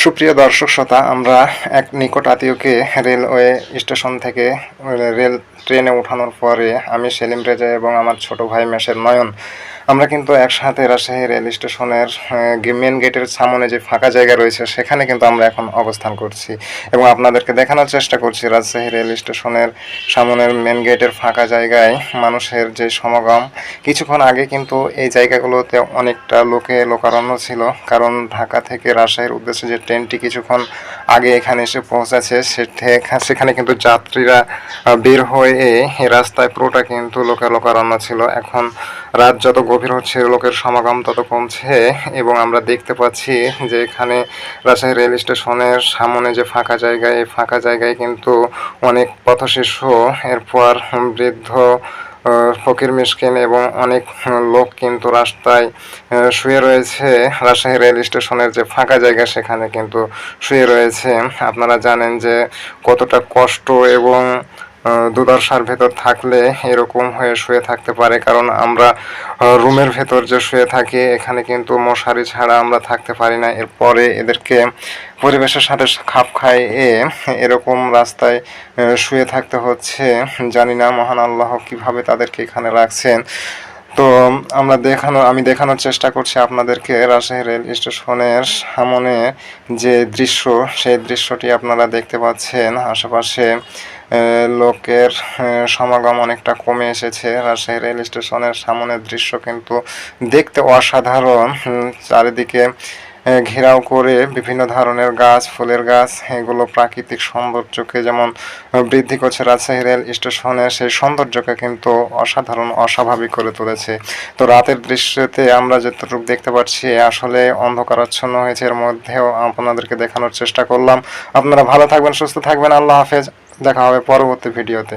সুপ্রিয় দর্শক শ্রোতা, আমরা এক নিকট আত্মীয়কে রেলওয়ে স্টেশন থেকে রেল ট্রেনে ওঠানোর পরে আমি সেলিম রেজা এবং আমার ছোট ভাই মেসের নয়ন আমরা কিন্তু একসাথে রাজশাহী রেল স্টেশনের মেন গেটের সামনে যে ফাঁকা জায়গা রয়েছে সেখানে কিন্তু আমরা এখন অবস্থান করছি এবং আপনাদেরকে দেখানোর চেষ্টা করছি রাজশাহী রেল স্টেশনের সামনের মেন গেটের ফাঁকা জায়গায় মানুষের যে সমাগম। কিছুক্ষণ আগে কিন্তু এই জায়গাগুলোতে অনেকটা লোকারণ্য ছিল, কারণ ঢাকা থেকে রাজশাহীর উদ্দেশ্যে যে ট্রেনটি কিছুক্ষণ আগে এখানে এসে পৌঁছেছে সেখানে কিন্তু যাত্রীরা বের হয়ে রাস্তায় পুরোটা কিন্তু লোকারণ্য ছিল। এখন রাত যত গভীর হচ্ছে লোকের সমাগম তত কমছে এবং আমরা দেখতে পাচ্ছি যে এখানে রাজশাহী রেল স্টেশনের সামনে যে ফাঁকা জায়গায়, এই ফাঁকা জায়গায় কিন্তু অনেক পথশিশু, এরপর বৃদ্ধ, ফকির মিসকিন এবং অনেক লোক কিন্তু রাস্তায় শুয়ে রয়েছে। রাজশাহী রেল স্টেশনের যে ফাঁকা জায়গা সেখানে কিন্তু শুয়ে রয়েছে। আপনারা জানেন যে কতটা কষ্ট এবং দুর্দশার ভেতর থাকলে এরকম হয়ে শুয়ে থাকতে পারে, কারণ আমরা রুমের ভেতর যে শুয়ে থাকি এখানে কিন্তু মশারি ছাড়া আমরা থাকতে পারি না। এরপরে এদেরকে পরিবেশের সাথে খাপ খাইয়ে এরকম রাস্তায় শুয়ে থাকতে হচ্ছে। জানি না মহান আল্লাহ কিভাবে তাদেরকে এখানে রাখছেন। তো আমি দেখানোর চেষ্টা করছি আপনাদেরকে রাজশাহী রেল স্টেশনের সামনে যে দৃশ্য, সেই দৃশ্যটি আপনারা দেখতে পাচ্ছেন। আশেপাশে লোকের সমাগম অনেকটা কমে এসেছে। রাজশাহী রেল স্টেশনের সামনের দৃশ্য কিন্তু দেখতে অসাধারণ। চারিদিকে ঘেরাও করে বিভিন্ন ধরনের গাছ, ফুলের গাছ, এগুলো প্রাকৃতিক সৌন্দর্যকে যেমন বৃদ্ধি করছে, রাজশাহী রেল স্টেশনের সেই সৌন্দর্যকে কিন্তু অসাধারণ, অস্বাভাবিক করে তুলেছে। তো রাতের দৃশ্যতে আমরা যতটুকু দেখতে পাচ্ছি আসলে অন্ধকারাচ্ছন্ন হয়েছে, এর মধ্যেও আপনাদেরকে দেখানোর চেষ্টা করলাম। আপনারা ভালো থাকবেন, সুস্থ থাকবেন, আল্লাহ হাফেজ। দেখা হবে পরবর্তী ভিডিওতে।